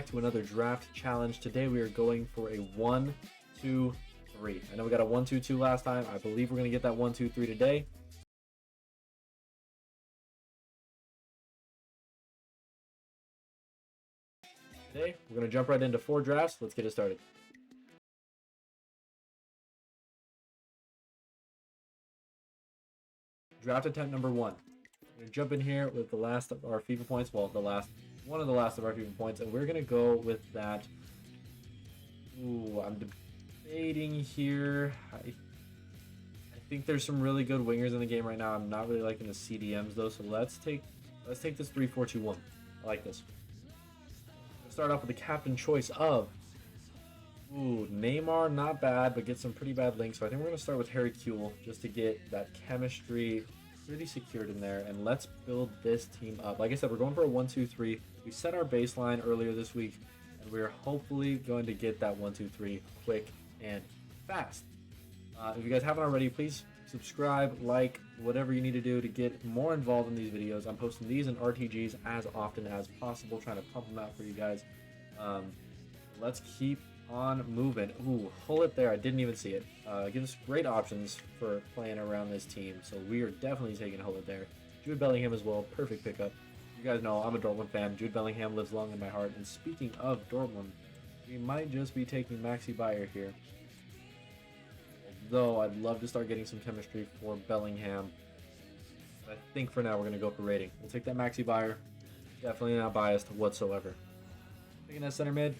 to another draft challenge. Today we are going for a 1, 2, 3. I know we got a 1, 2, 2 last time. I believe we're going to get that 1, 2, 3 today. Today we're going to jump right into 4 drafts. Let's get it started. Draft attempt number 1. We're going to jump in here with the last of our FIFA points. Well, one of the last of our FIFA points, and we're going to go with that. Ooh, I'm debating here. I think there's some really good wingers in the game right now. I'm not really liking the CDMs though, so let's take this 3-4-2-1. I like this. Let's start off with the captain choice of Neymar, not bad, but get some pretty bad links. So I think we're going to start with Harry Kuehl just to get that chemistry pretty secured in there, and let's build this team up. Like I said, we're going for a 1, 2, 3. We set our baseline earlier this week, and we're hopefully going to get that 1, 2, 3 quick and fast. If you guys haven't already, please subscribe, like, whatever you need to do to get more involved in these videos. I'm posting these in RTGs as often as possible, trying to pump them out for you guys. Let's keep on moving. Ooh, hold it there. I didn't even see it. Gives us great options for playing around this team, so we are definitely taking hold it there. Jude Bellingham as well, perfect pickup. You guys know I'm a Dortmund fan. Jude Bellingham lives long in my heart. And speaking of Dortmund, we might just be taking Maxi Bayer here. Although I'd love to start getting some chemistry for Bellingham. But I think for now we're going to go for rating. We'll take that Maxi Bayer. Definitely not biased whatsoever. Taking that center mid.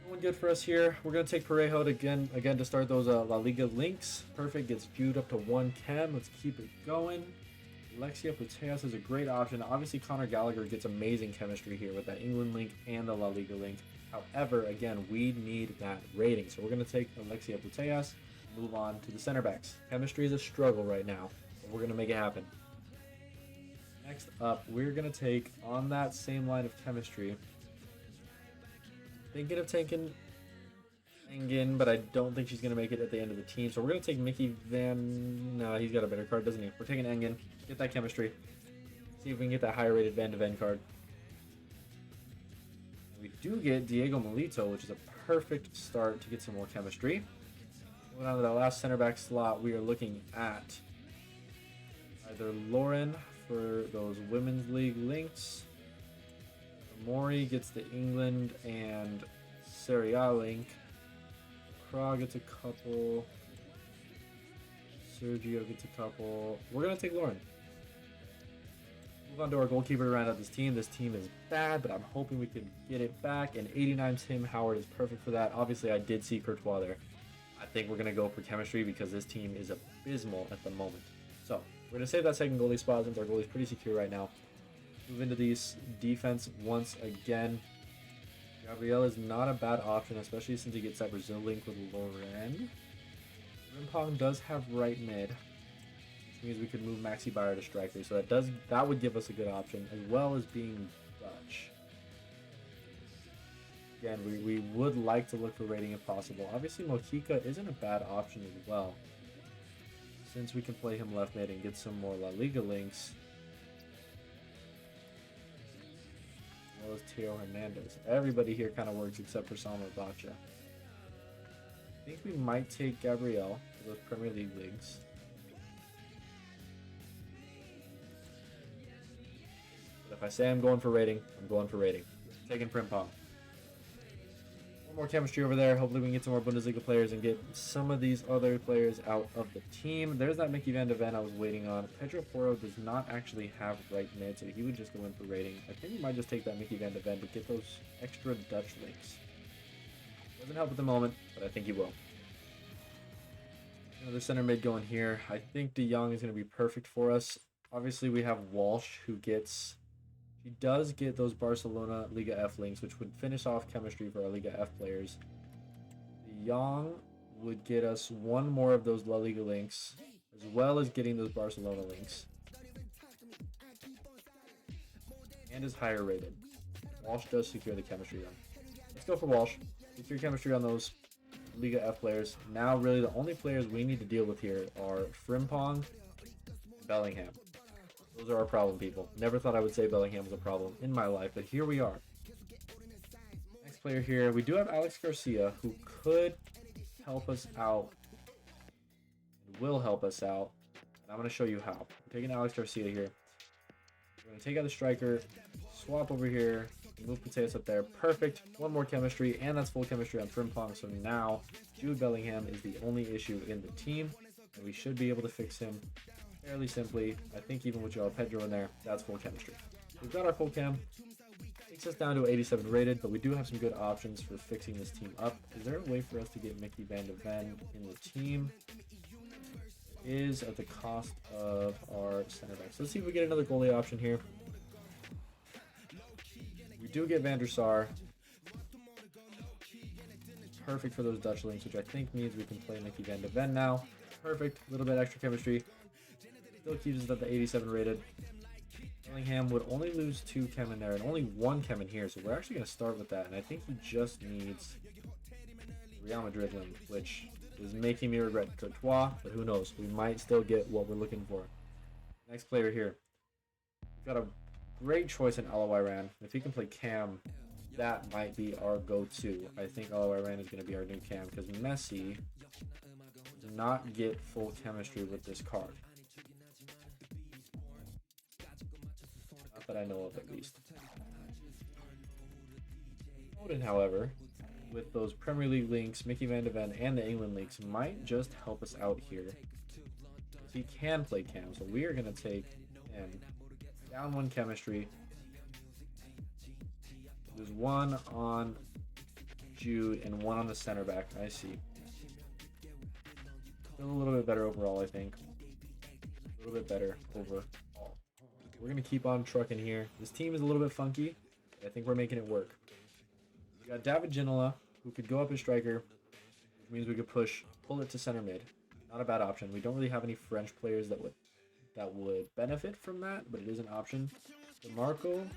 No one good for us here. We're going to take Parejo again to start those La Liga links. Perfect. Gets viewed up to 1 chem. Let's keep it going. Alexia Putellas is a great option. Obviously, Conor Gallagher gets amazing chemistry here with that England link and the La Liga link. However, again, we need that rating. So we're going to take Alexia Putellas, move on to the center backs. Chemistry is a struggle right now, but we're going to make it happen. Next up, we're going to take, on that same line of chemistry, thinking of taking Engen, but I don't think she's going to make it at the end of the team. So we're going to take Mickey Van... No, he's got a better card, doesn't he? We're taking Engen. Get that chemistry. See if we can get that higher rated Van de Ven card. We do get Diego Milito, which is a perfect start to get some more chemistry. Moving on to that last center back slot, we are looking at either Lauren for those Women's League links. Mori gets the England and Serie A link. Kra gets a couple. Sergio gets a couple. We're going to take Lauren. Move on to our goalkeeper to round out this team. This team is bad, but I'm hoping we can get it back. And 89 Tim Howard is perfect for that. Obviously, I did see Courtois there. I think we're going to go for chemistry because this team is abysmal at the moment. So, we're going to save that second goalie spot since our goalie is pretty secure right now. Move into these defense once again. Gabriel is not a bad option, especially since he gets that Brazil link with Loren. Rimpong does have right mid, which means we could move Maxi Bayer to striker. So that would give us a good option, as well as being Dutch. Again, we would like to look for rating if possible. Obviously, Mojica isn't a bad option as well, since we can play him left mid and get some more La Liga links. As well as Theo Hernandez. Everybody here kind of works except for Salma Bacha. I think we might take Gabriel for those Premier League leagues. But if I say I'm going for rating, I'm going for rating. Taking Frimpong. One more chemistry over there. Hopefully we can get some more Bundesliga players and get some of these other players out of the team. There's that Mickey Van de Ven I was waiting on. Pedro Porro does not actually have right mid, so he would just go in for rating. I think we might just take that Mickey Van de Ven to get those extra Dutch links. Doesn't help at the moment, but I think he will. Another center mid going here. I think De Jong is going to be perfect for us. Obviously we have Walsh who gets... He does get those Barcelona Liga F links, which would finish off chemistry for our Liga F players. De Jong would get us one more of those La Liga links, as well as getting those Barcelona links. And is higher rated. Walsh does secure the chemistry then. Let's go for Walsh. Secure chemistry on those Liga F players. Now really the only players we need to deal with here are Frimpong and Bellingham. Those are our problem people. Never thought I would say Bellingham was a problem in my life, but here we are. Next player here, we do have Alex Garcia, who could help us out. Will help us out. And I'm going to show you how. We're taking Alex Garcia here. We're going to take out the striker, swap over here, move Mateus up there. Perfect. One more chemistry, and that's full chemistry on Frimpong. So now Jude Bellingham is the only issue in the team, and we should be able to fix him fairly simply. I think even with Joao Pedro in there, that's full chemistry. We've got our full chem. Takes us down to 87 rated, but we do have some good options for fixing this team up. Is there a way for us to get Mickey Van de Ven in the team? It is at the cost of our center backs. Let's see if we get another goalie option here. We do get Van der Sar. Perfect for those Dutch links, which I think means we can play Mickey Van de Ven now. Perfect. A little bit extra chemistry. Still keeps us at the 87 rated. Bellingham would only lose 2 chem in there and only 1 chem in here, so we're actually going to start with that. And I think he just needs Real Madrid link, which is making me regret Courtois, but who knows? We might still get what we're looking for. Next player here. We've got a great choice in Alawaran. If he can play cam, that might be our go-to. I think Alawaran is going to be our new cam because Messi does not get full chemistry with this card. That I know of, at least. Foden, however, with those Premier League links, Mickey Van de Ven, and the England links, might just help us out here. He can play cam, so we are going to take him down 1 chemistry. There's 1 on Jude and 1 on the center back. I see. Still a little bit better overall, I think. A little bit better overall. We're going to keep on trucking here. This team is a little bit funky, but I think we're making it work. We got David Ginola, who could go up as striker, which means we could pull it to center mid. Not a bad option. We don't really have any French players that would benefit from that, but it is an option. DeMarco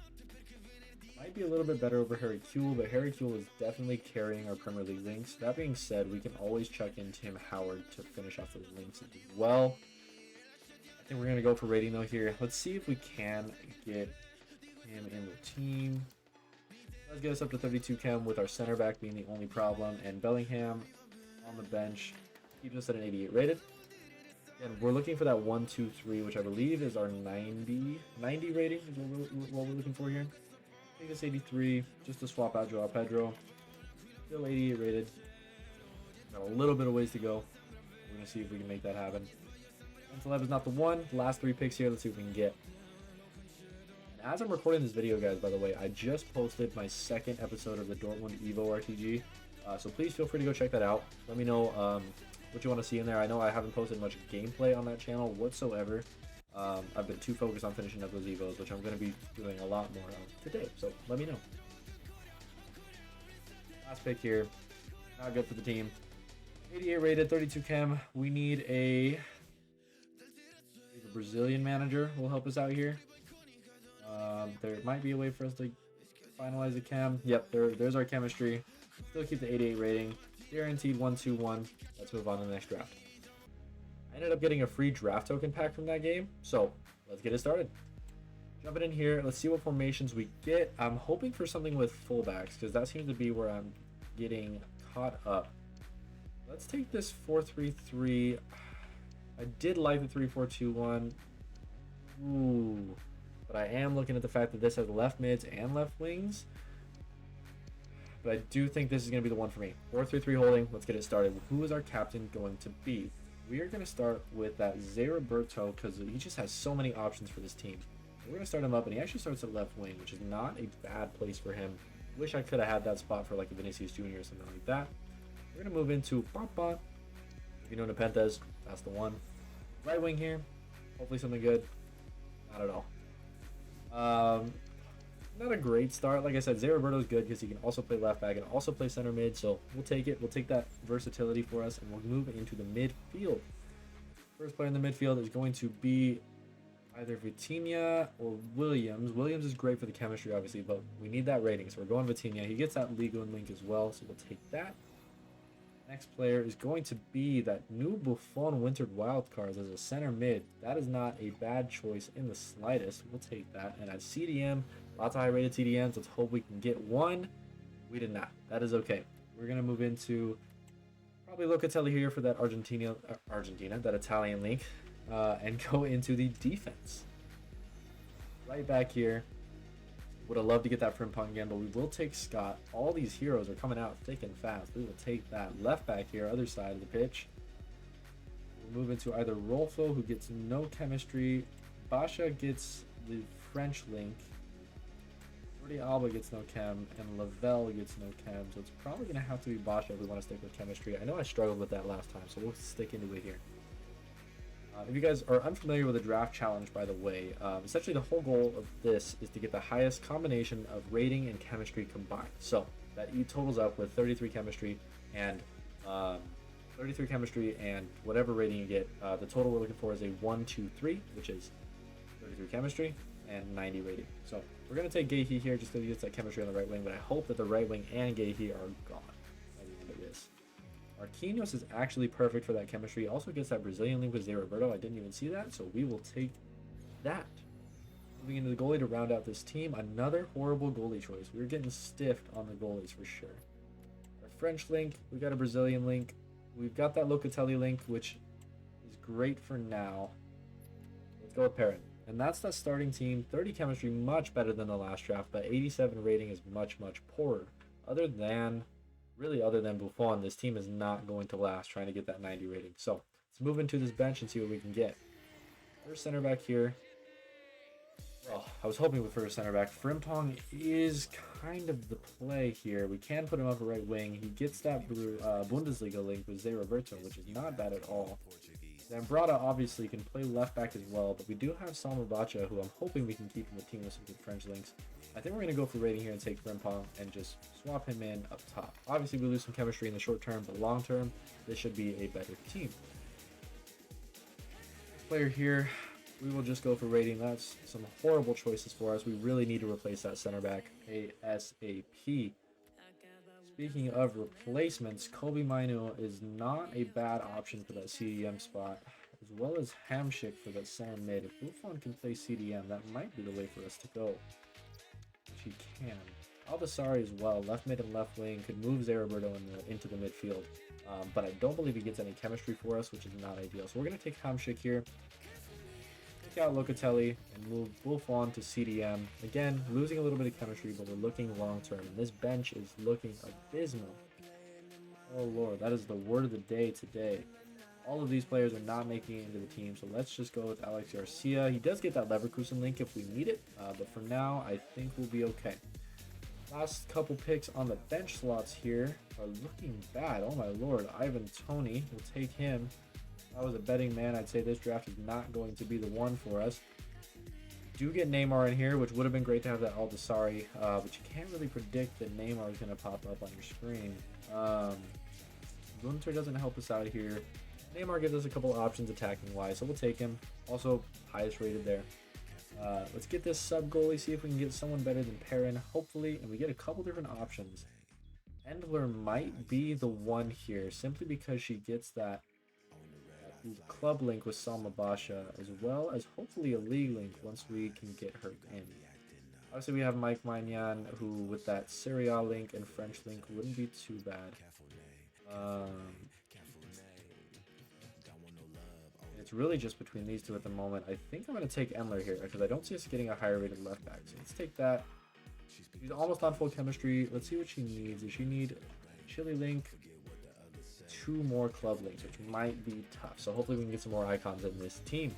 might be a little bit better over Harry Kuehl, but Harry Kuehl is definitely carrying our Premier League links. That being said, we can always chuck in Tim Howard to finish off those links as well. I think we're going to go for rating though here. Let's see if we can get him in the team. Let's get us up to 32 chem with our center back being the only problem. And Bellingham on the bench keeps us at an 88 rated. And we're looking for that 1, 2, 3, which I believe is our 90 rating is what we're looking for here. I think it's 83 just to swap out Joao Pedro. Still 88 rated. Got a little bit of ways to go. We're going to see if we can make that happen. Celeb is not the one. The last 3 picks here. Let's see what we can get. And as I'm recording this video, guys, by the way, I just posted my 2nd episode of the Dortmund Evo RTG. So please feel free to go check that out. Let me know what you want to see in there. I know I haven't posted much gameplay on that channel whatsoever. I've been too focused on finishing up those Evos, which I'm going to be doing a lot more of today. So let me know. Last pick here. Not good for the team. 88 rated, 32 chem. We need a Brazilian manager will help us out here. There might be a way for us to finalize the chem. Yep, there's our chemistry. Still keep the 88 rating. Guaranteed 1-2-1. Let's move on to the next draft. I ended up getting a free draft token pack from that game, so let's get it started. Jumping in here, let's see what formations we get. I'm hoping for something with fullbacks because that seems to be where I'm getting caught up. Let's take this 4-3-3. I did like the 3-4-2-1. Ooh. But I am looking at the fact that this has left mids and left wings. But I do think this is going to be the one for me. 4-3-3 holding. Let's get it started. Who is our captain going to be? We are going to start with that Zé Roberto because he just has so many options for this team. We're going to start him up, and he actually starts at left wing, which is not a bad place for him. Wish I could have had that spot for like a Vinicius Jr. or something like that. We're going to move into Papa. If you know Nepenthes, that's the one. Right wing here. Hopefully something good. Not at all. Not a great start. Like I said, Zé Roberto is good because he can also play left back and also play center mid. So we'll take it. We'll take that versatility for us, and we'll move into the midfield. First player in the midfield is going to be either Vitinha or Williams. Williams is great for the chemistry, obviously, but we need that rating. So we're going Vitinha. He gets that Liga and link as well, so we'll take that. Next player is going to be that new Buffon Wintered Wildcards as a center mid. That is not a bad choice in the slightest. We'll take that. And at CDM, lots of high rated CDMs. Let's hope we can get one. We did not. That is okay. We're going to move into probably Locatelli here for that Argentina, that Italian link, and go into the defense. Right back here. Would have loved to get that Frimpong again, but we will take Scott. All these heroes are coming out thick and fast. We will take that. Left back here, other side of the pitch. We'll move into either Rolfo, who gets no chemistry. Basha gets the French link. Jordi Alba gets no chem, and Lavelle gets no chem. So it's probably going to have to be Basha if we want to stick with chemistry. I know I struggled with that last time, so we'll stick into it here. If you guys are unfamiliar with the draft challenge, by the way, essentially the whole goal of this is to get the highest combination of rating and chemistry combined. So that totals up with 33 chemistry and whatever rating you get. The total we're looking for is a 1, 2, 3, which is 33 chemistry and 90 rating. So we're going to take Gahey here just because he gets that chemistry on the right wing, but I hope that the right wing and Gahey are gone by the end of this. Marquinhos is actually perfect for that chemistry. Also gets that Brazilian link with Zé Roberto. I didn't even see that, so we will take that. Moving into the goalie to round out this team. Another horrible goalie choice. We're getting stiffed on the goalies for sure. Our French link, we got a Brazilian link. We've got that Locatelli link, which is great for now. Let's go with Perrin. And that's the starting team. 30 chemistry, much better than the last draft, but 87 rating is much, much poorer. Other than Buffon, this team is not going to last trying to get that 90 rating. So let's move into this bench and see what we can get. First center back here. Well, I was hoping with first center back. Frimpong is kind of the play here. We can put him up a right wing. He gets that Bundesliga link with Zé Roberto, which is not bad at all. Zambrata obviously can play left back as well, but we do have Salma Bacha, who I'm hoping we can keep in the team with some good French links. I think we're going to go for rating here and take Frimpong and just swap him in up top. Obviously, we lose some chemistry in the short term, but long term, this should be a better team. This player here, we will just go for rating. That's some horrible choices for us. We really need to replace that center back ASAP. Speaking of replacements, Kobe Mainu is not a bad option for that CDM spot, as well as Hamsik for that center mid. If Buffon can play CDM, that might be the way for us to go. Which he can. Aldasari as well, left mid and left wing, could move Zé Roberto into the midfield. But I don't believe he gets any chemistry for us, which is not ideal. So we're going to take Hamsik here. Take out Locatelli and move Buffon to CDM. Again, losing a little bit of chemistry, but we're looking long term. And this bench is looking abysmal. Oh lord, that is the word of the day today. All of these players are not making it into the team, so let's just go with Alex Garcia. He does get that Leverkusen link if we need it, but for now, I think we'll be okay. Last couple picks on the bench slots here are looking bad. Oh my lord, Ivan Toney, we'll take him. If I was a betting man, I'd say this draft is not going to be the one for us. Do get Neymar in here, which would have been great to have that Aldasari, but you can't really predict that Neymar is going to pop up on your screen. Gunter doesn't help us out here. Neymar gives us a couple options attacking wise, so we'll take him. Also, highest rated there. Let's get this sub goalie, see if we can get someone better than Perrin, hopefully, and we get a couple different options. Endler might be the one here, simply because she gets that club link with Salma Basha, as well as hopefully a league link once we can get her in. Obviously, we have Mike Magnan, who with that Serie A link and French link wouldn't be too bad. It's really just between these two at the moment. I think I'm going to take Endler here because I don't see us getting a higher rated left back. So let's take that. She's almost on full chemistry. Let's see what she needs. Does she need Chile link? 2 more club links, which might be tough. So hopefully we can get some more icons in this team.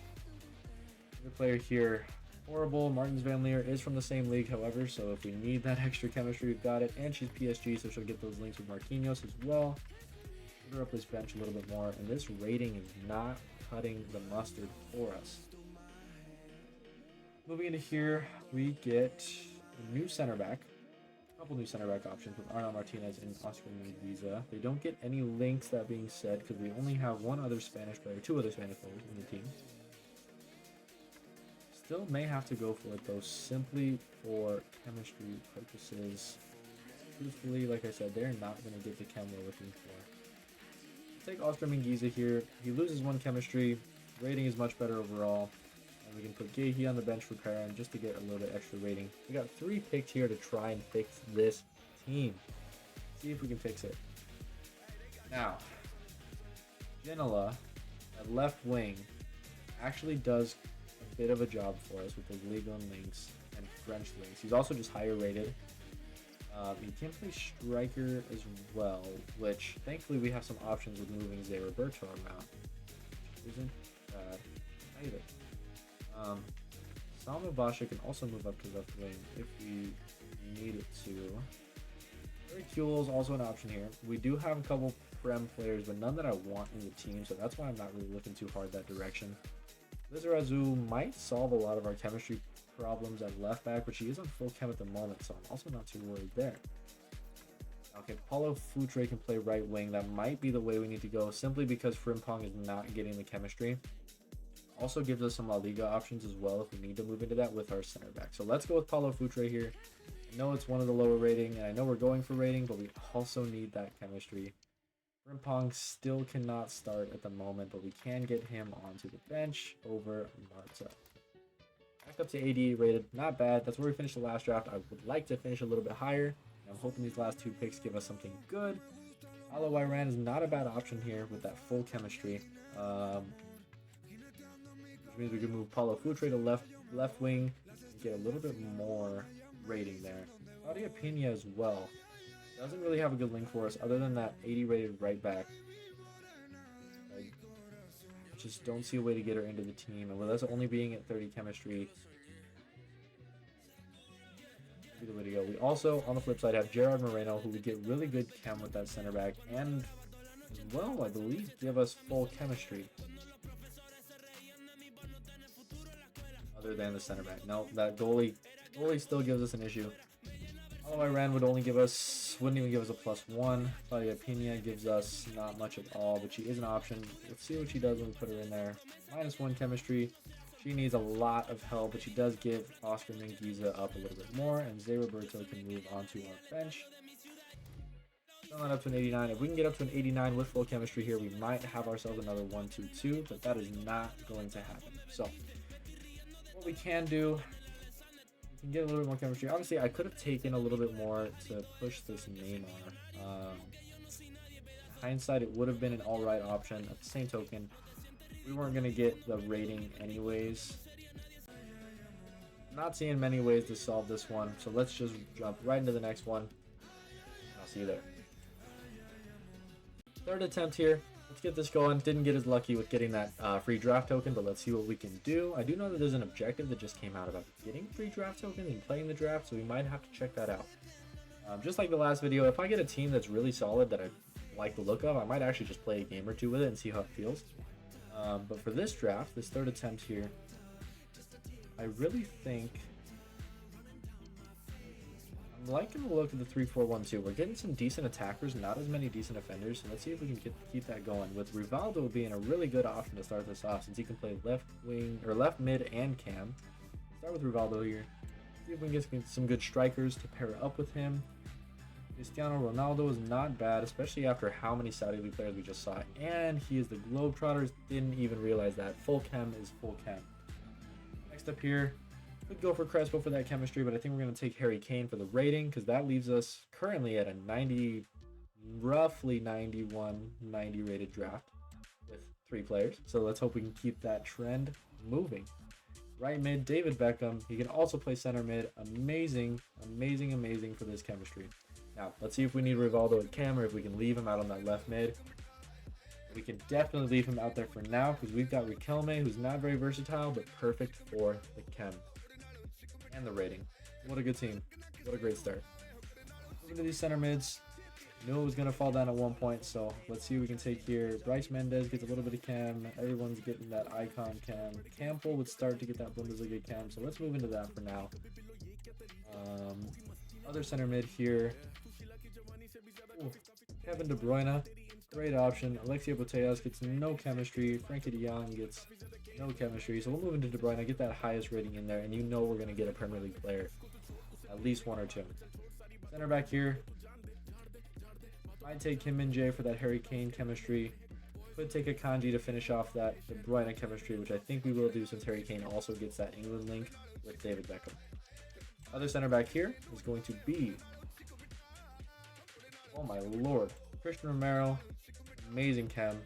The player here, horrible. Martins Van Leer is from the same league, however, so if we need that extra chemistry, we've got it. And she's PSG, so she'll get those links with Marquinhos as well. Put her up this bench a little bit more, and this rating is not cutting the mustard for us. Moving into here, we get a new center back. A couple new center back options with Arnaud Martinez and Oscar Mendoza. They don't get any links, that being said, because we only have 2 other Spanish players in the team. Still may have to go for it though, simply for chemistry purposes. Truthfully, like I said, they're not going to get the chem we're looking for. Take Oscar Mingueza here. He loses 1 chemistry. Rating is much better overall. And we can put Gahey on the bench for Perrin just to get a little bit extra rating. We got 3 picks here to try and fix this team. See if we can fix it. Now, Ginola at left wing actually does a bit of a job for us with the Ligue 1 links and French links. He's also just higher rated. He can play striker as well, which thankfully we have some options with moving Zé Roberto around. Isn't bad either. Salma Basha can also move up to left wing if we need it to. Hercule is also an option here. We do have a couple Prem players, but none that I want in the team, so that's why I'm not really looking too hard that direction. Lizarazu might solve a lot of our chemistry problems at left back, but she is on full chem at the moment, so I'm also not too worried there. Okay, Paulo Futre can play right wing. That might be the way we need to go, simply because Frimpong is not getting the chemistry. Also gives us some La Liga options as well if we need to move into that with our center back. So let's go with Paulo Futre here. I know it's one of the lower rating, and I know we're going for rating, but we also need that chemistry. Frimpong still cannot start at the moment, but we can get him onto the bench over Marta. Back up to 88 rated, not bad. That's where we finished the last draft. I would like to finish a little bit higher. I'm hoping these last two picks give us something good. Alo Iran is not a bad option here with that full chemistry. Which means we can move Paulo Futre to left wing and get a little bit more rating there. Claudia Pena as well. Doesn't really have a good link for us other than that 80 rated right back. I just don't see a way to get her into the team, and with us only being at 30 chemistry, be the way to go. We also, on the flip side, have Gerard Moreno, who would get really good chem with that center back, and as well, I believe, give us full chemistry. Other than the center back. No, that goalie still gives us an issue. Alo Iran wouldn't even give us a +1. Claudia Pena gives us not much at all, but she is an option. Let's see what she does when we put her in there. -1 chemistry. She needs a lot of help, but she does give Oscar Mingueza up a little bit more, and Zé Roberto can move onto our bench. Still not up to an 89. If we can get up to an 89 with full chemistry here, we might have ourselves another 1-2-2, but that is not going to happen. So, what we can do, we can get a little bit more chemistry. Obviously, I could have taken a little bit more to push this Neymar. Hindsight, it would have been an alright option. At the same token, we weren't going to get the rating anyways. Not seeing many ways to solve this one, so let's just jump right into the next one. I'll see you there. Third attempt here. Let's get this going. Didn't get as lucky with getting that free draft token, but let's see what we can do. I do know that there's an objective that just came out about getting free draft tokens and playing the draft, so we might have to check that out. Just like the last video, if I get a team that's really solid that I like the look of, I might actually just play a game or two with it and see how it feels. But for this draft, this third attempt here, I really think I'm liking the look of the 3-4-1-2. We're getting some decent attackers, not as many decent defenders, so let's see if we can keep that going. With Rivaldo being a really good option to start this off, since he can play left wing or left mid and cam. Start with Rivaldo here. See if we can get some good strikers to pair up with him. Cristiano Ronaldo is not bad, especially after how many Saudi League players we just saw. And he is the Globetrotters. Didn't even realize that. Full chem is full chem. Next up here, could go for Crespo for that chemistry, but I think we're going to take Harry Kane for the rating, because that leaves us currently at a 90, roughly 91, 90 rated draft with 3 players. So let's hope we can keep that trend moving. Right mid, David Beckham. He can also play center mid. Amazing, amazing, amazing for this chemistry. Now, let's see if we need Rivaldo at cam or if we can leave him out on that left mid. We can definitely leave him out there for now because we've got Riquelme, who's not very versatile, but perfect for the chem. And the rating. What a good team. What a great start. Moving to these center mids. Knew it was going to fall down at one point, so let's see what we can take here. Bryce Mendez gets a little bit of chem. Everyone's getting that icon chem. Campbell would start to get that Bundesliga chem, so let's move into that for now. Other center mid here. Ooh, Kevin De Bruyne, great option. Alexia Putellas gets no chemistry. Frankie de Jong gets no chemistry. So we'll move into De Bruyne, get that highest rating in there, and you know we're going to get a Premier League player. At least 1 or 2. Center back here. Might take Kim Min-jae for that Harry Kane chemistry. Could take a Kanji to finish off that De Bruyne chemistry, which I think we will do since Harry Kane also gets that England link with David Beckham. Other center back here is going to be Oh my lord. Christian Romero, amazing chem.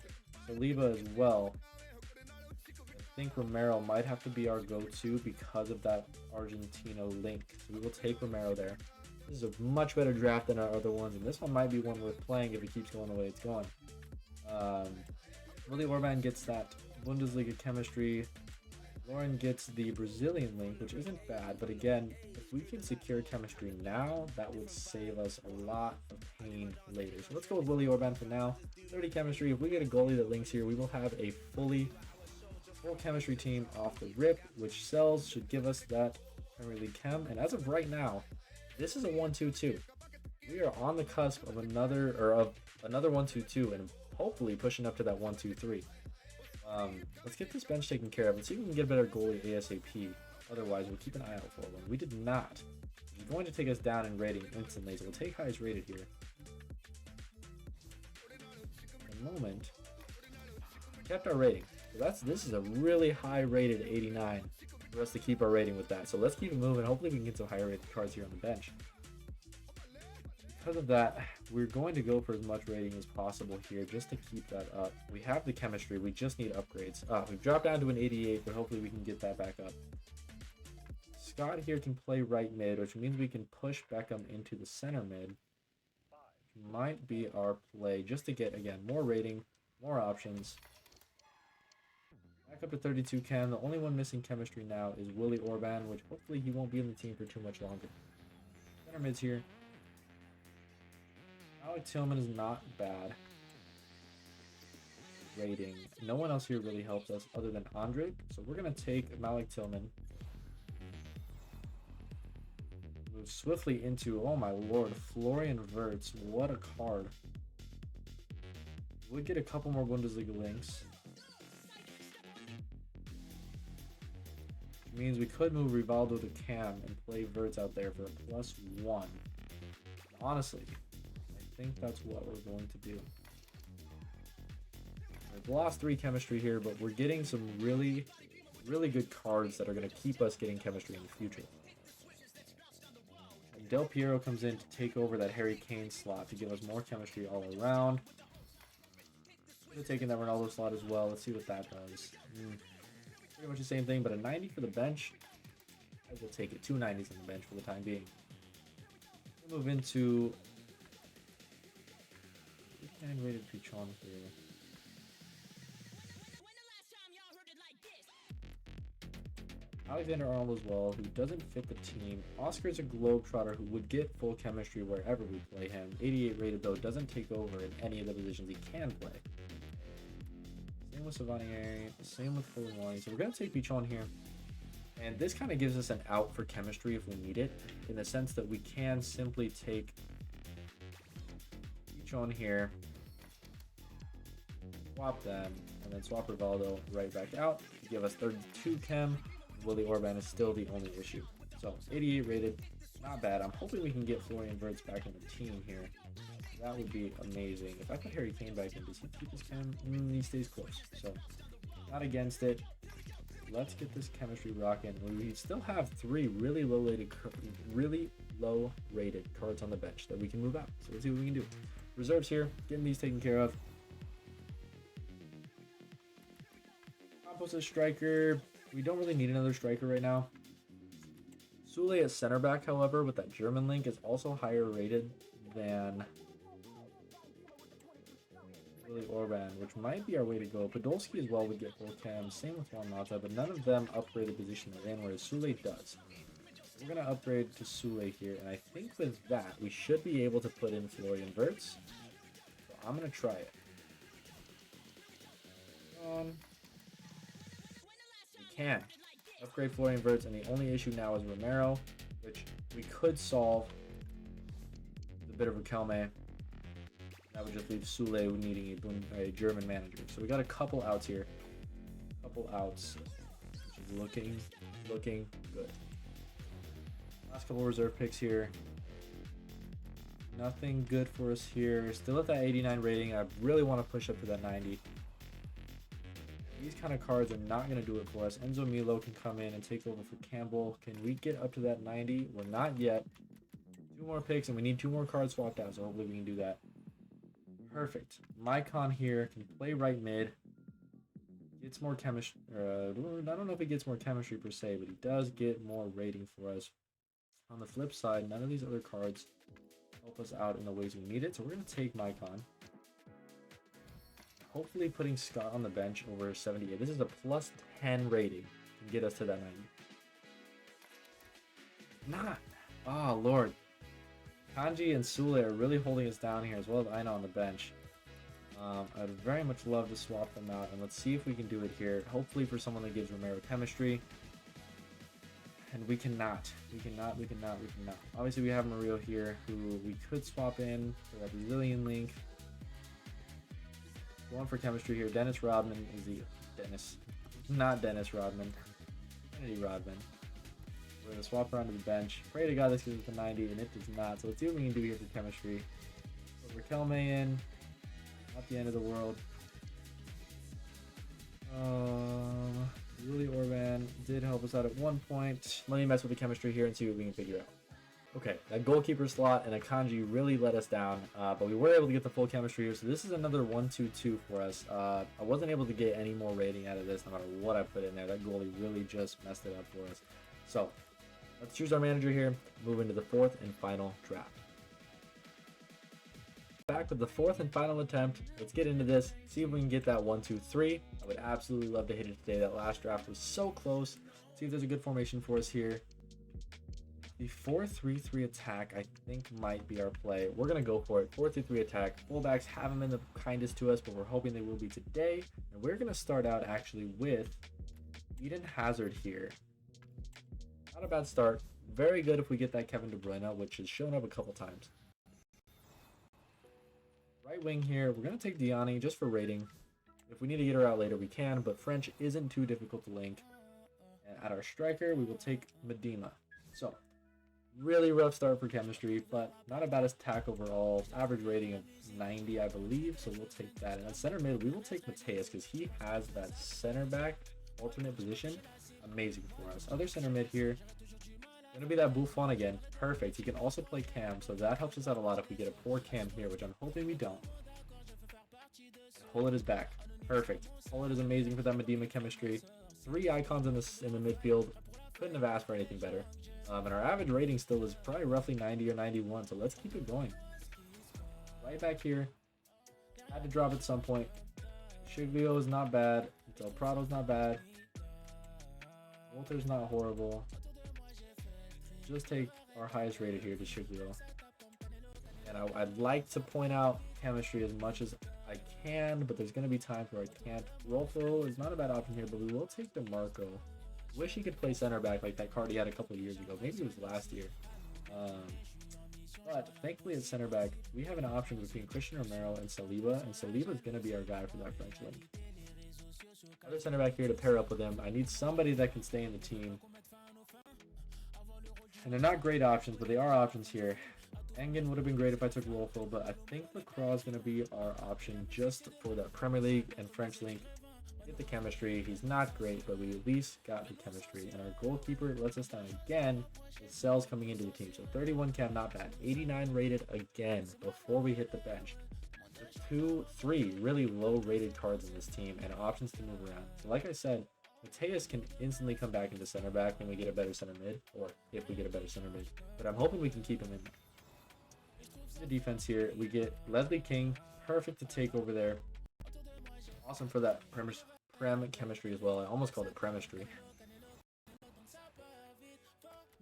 Saliba as well. I think Romero might have to be our go-to because of that Argentino link. So we will take Romero there. This is a much better draft than our other ones, and this one might be one worth playing if it keeps going the way it's going. Willy Orban gets that Bundesliga chemistry. Lauren gets the Brazilian link, which isn't bad, but again, if we can secure chemistry now, that would save us a lot of pain later. So let's go with Willy Orban for now. 30 chemistry. If we get a goalie that links here, we will have a full chemistry team off the rip, which sells should give us that Premier League chem. And as of right now, this is a 1-2-2. We are on the cusp of another 1-2-2 and hopefully pushing up to that 1-2-3. Let's get this bench taken care of and see if we can get a better goalie ASAP. Otherwise, we'll keep an eye out for one. We did not. He's going to take us down in rating instantly, so we'll take highest rated here. For the moment, kept our rating. So this is a really high rated 89 for us to keep our rating with that. So let's keep it moving. Hopefully we can get some higher rated cards here on the bench. Because of that, we're going to go for as much rating as possible here just to keep that up. We have the chemistry, we just need upgrades. We've dropped down to an 88, but hopefully we can get that back up. Scott here can play right mid, which means we can push Beckham into the center mid. Might be our play just to get, again, more rating, more options. Back up to 32 chem. The only one missing chemistry now is Willy Orban, which hopefully he won't be in the team for too much longer. Center mid's here. Alec Tillman is not bad. Rating. No one else here really helps us other than Andre. So we're going to take Malik Tillman. Move swiftly into, oh my lord, Florian Wirtz. What a card. We'll get a couple more Bundesliga links. Which means we could move Rivaldo to Cam and play Wirtz out there for a +1. Honestly, I think that's what we're going to do. We've lost 3 chemistry here, but we're getting some really good cards that are going to keep us getting chemistry in the future. And Del Piero comes in to take over that Harry Kane slot to give us more chemistry all around. Could have taken that Ronaldo slot as well. Let's see what that does. Pretty much the same thing, but a 90 for the bench. I will take it. 2 90s on the bench for the time being. We'll move into 9 rated Pichon here. Alexander Arnold as well, who doesn't fit the team. Oscar's a globetrotter who would get full chemistry wherever we play him. 88 rated though, doesn't take over in any of the positions he can play. Same with Savanier, same with Fulani. So we're going to take Pichon here. And this kind of gives us an out for chemistry if we need it, in the sense that we can simply take Pichon here, swap them, and then swap Rivaldo right back out to give us 32 chem. Willy Orban is still the only issue. So 88 rated, not bad. I'm hoping we can get Florian Wirtz back on the team here. That would be amazing. If I put Harry Kane back in, does he keep his chem? He stays close. So not against it. Let's get this chemistry rocking. We still have 3 really low rated cards on the bench that we can move out. So let's see what we can do. Reserves here, getting these taken care of. Opposite striker. We don't really need another striker right now. Sule at center back, however, with that German link, is also higher rated than Willy Orban, which might be our way to go. Podolski as well would get full chem. Same with Juan Mata, but none of them upgrade the position they're in, whereas Sule does. We're going to upgrade to Sule here, and I think with that, we should be able to put in Florian Wirtz. So I'm going to try it. We can upgrade Florian Wirtz, and the only issue now is Romero, which we could solve with a bit of Riquelme. That would just leave Sule needing a German manager. So we got a couple outs here. Couple outs, which is looking good. Last couple reserve picks here. Nothing good for us here. Still at that 89 rating. I really want to push up to that 90. These kind of cards are not going to do it for us. Enzo Milo can come in and take over for Campbell. Can we get up to that 90? We're not yet. 2 more picks, and we need 2 more cards swapped out, so hopefully we can do that. Perfect. Mycon here can play right mid. Gets more chemistry. I don't know if he gets more chemistry per se, but he does get more rating for us. On the flip side, none of these other cards help us out in the ways we need it, so we're going to take Mycon. Hopefully putting Scott on the bench over 78. This is a plus 10 rating to get us to that 90. Not. Oh, Lord. Kanji and Sule are really holding us down here, as well as Aina on the bench. I'd very much love to swap them out, and let's see if we can do it here. Hopefully for someone that gives Romero chemistry. And we cannot. We cannot. Obviously, we have Mario here, who we could swap in for that Brazilian link. Going for chemistry here. Dennis Rodman is the... Not Dennis Rodman. Kennedy Rodman. We're going to swap around to the bench. Pray to God this gives us the 90, and it does not. So let's see what we can do here for chemistry. Put Raquel in. Not the end of the world. Willie Orban did help us out at one point. Let me mess with the chemistry here and see what we can figure out. Okay, that goalkeeper slot and Akanji really let us down, but we were able to get the full chemistry here, so this is another 1-2-2 for us. I wasn't able to get any more rating out of this no matter what I put in there. That goalie really just messed it up for us. So, let's choose our manager here, move into the 4th and final draft. Back with the 4th and final attempt. Let's get into this, see if we can get that 1-2-3. I would absolutely love to hit it today. That last draft was so close. See if there's a good formation for us here. The 4-3-3 attack, I think, might be our play. We're going to go for it. 4-3-3 attack. Fullbacks haven't been the kindest to us, but we're hoping they will be today. And we're going to start out actually with Eden Hazard here. Not a bad start. Very good if we get that Kevin De Bruyne, which has shown up a couple times. Right wing here, we're going to take Diani just for rating. If we need to get her out later, we can, but French isn't too difficult to link. And at our striker, we will take Medina. So, really rough start for chemistry, but not a bad attack overall. Average rating of 90, I believe, so we'll take that. And at center mid, we will take Mateus because he has that center back alternate position. Amazing for us. Other center mid here, going to be that Buffon again. Perfect. He can also play Cam, so that helps us out a lot if we get a poor Cam here, which I'm hoping we don't. Hullet is back. Perfect. Hullet is amazing for that Medina chemistry. 3 icons in the midfield. Couldn't have asked for anything better. And our average rating still is probably roughly 90 or 91, so let's keep it going. Right back here. Had to drop at some point. Shiglio is not bad. Del Prado's not bad. Walter's not horrible. Just take our highest rated here to Shiglio. And I'd like to point out chemistry as much as I can, but there's going to be times where I can't. Rolfo is not a bad option here, but we will take DeMarco. Wish he could play center back like that card he had a couple of years ago. Maybe it was last year. But thankfully at center back, we have an option between Christian Romero and Saliba is going to be our guy for that French link. Other center back here to pair up with him. I need somebody that can stay in the team. And they're not great options, but they are options here. Engen would have been great if I took Rolfo, but I think Lacroix is going to be our option just for that Premier League and French link. Get the chemistry. He's not great, but we at least got the chemistry. And our goalkeeper lets us down again with Cells coming into the team. So 31 chem, not bad. 89 rated again before we hit the bench. 3 really low rated cards in this team and options to move around. So like I said, Mateus can instantly come back into center back when we get a better center mid, or if we get a better center mid. But I'm hoping we can keep him in. The defense here, we get Leslie King, perfect to take over there. Awesome for that Prem chemistry as well. I almost called it Premistry.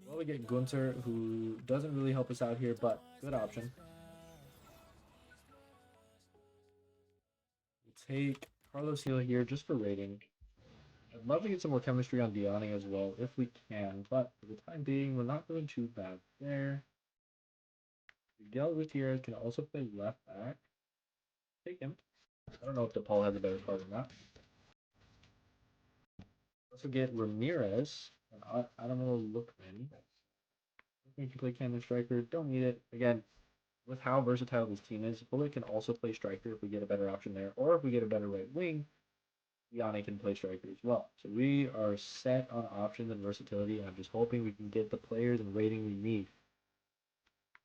Well, we get Gunter, who doesn't really help us out here, but good option. We'll take Carlos Hill here just for rating. I'd love to get some more chemistry on Diani as well, if we can, but for the time being, we're not doing too bad there. Miguel Gutierrez can also play left back. Take him. I don't know if DePaul has a better card or not. Also get Ramirez and I don't know Lookman. We can play Cannon Striker. Don't need it. Again, with how versatile this team is, Bullet can also play striker if we get a better option there, or if we get a better right wing, Yanni can play striker as well. So we are set on options and versatility, and I'm just hoping we can get the players and rating we need.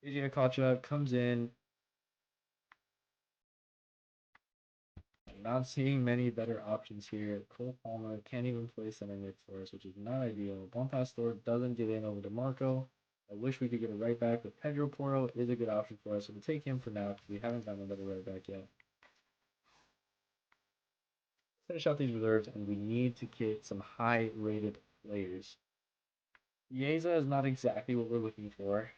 AJ Akacha comes in. I'm not seeing many better options here. Cole Palmer can't even play center mid for us, which is not ideal. Bonpastor doesn't get in over to Marco. I wish we could get a right back, but Pedro Porro is a good option for us, so we'll take him for now because we haven't gotten another right back yet. Finish out these reserves, and we need to get some high-rated players. Chiesa is not exactly what we're looking for.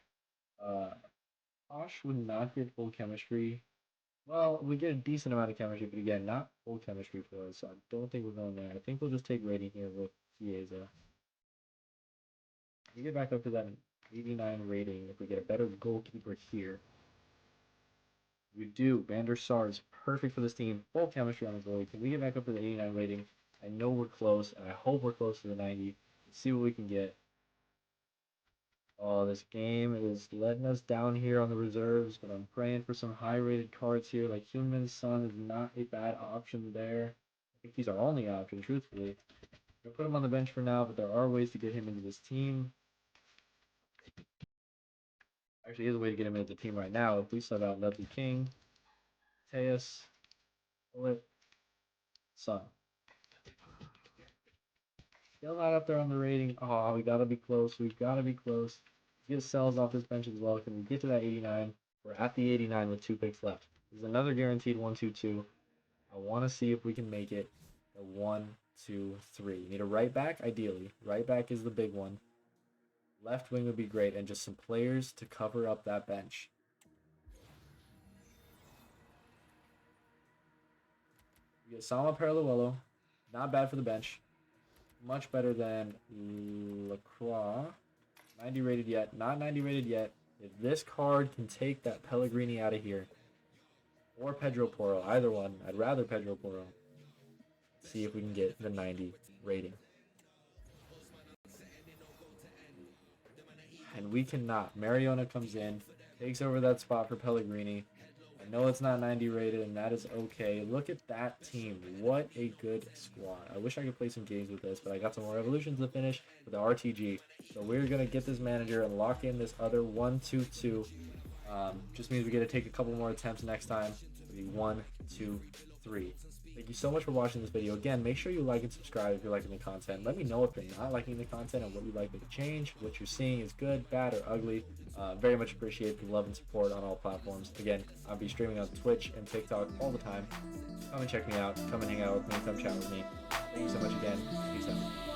Posh would not get full chemistry. Well, we get a decent amount of chemistry, but again, not full chemistry for us, so I don't think we're going there. I think we'll just take rating here with Chiesa. We get back up to that 89 rating if we get a better goalkeeper here. We do. Van der Sar is perfect for this team. Full chemistry on the goalie. Can we get back up to the 89 rating? I know we're close, and I hope we're close to the 90. Let's see what we can get. Oh, this game is letting us down here on the reserves, but I'm praying for some high-rated cards here. Like Human Son is not a bad option there. I think he's our only option, truthfully. I'm gonna put him on the bench for now, but there are ways to get him into this team. Actually, there's a way to get him into the team right now. If we sub out Ledley King, Teus, Philip, Son. Still not up there on the rating. Oh, we gotta be close. We gotta be close. Get Sells off this bench as well. Can we get to that 89? We're at the 89 with 2 picks left. There's another guaranteed 1-2-2. I want to see if we can make it a 1-2-3. We need a right back, ideally. Right back is the big one. Left wing would be great, and just some players to cover up that bench. We get Sama Paralluelo. Not bad for the bench. Much better than Lacroix. 90 rated yet. Not 90 rated yet. If this card can take that Pellegrini out of here, or Pedro Porro, either one. I'd rather Pedro Porro. See if we can get the 90 rating. And we cannot. Mariona comes in, takes over that spot for Pellegrini. I know it's not 90 rated, and that is okay. Look at that team. What a good squad. I wish I could play some games with this, but I got some more evolutions to finish with the RTG. So we're going to get this manager and lock in this other 1-2-2. Just means we get to take a couple more attempts next time. It'll be 1-2-3. Thank you so much for watching this video. Again, make sure you like and subscribe if you're liking the content. Let me know if you're not liking the content and what you'd like me to change. What you're seeing is good, bad, or ugly. Very much appreciate the love and support on all platforms. Again, I'll be streaming on Twitch and TikTok all the time. Come and check me out. Come and hang out with me. Come chat with me. Thank you so much again. Peace out.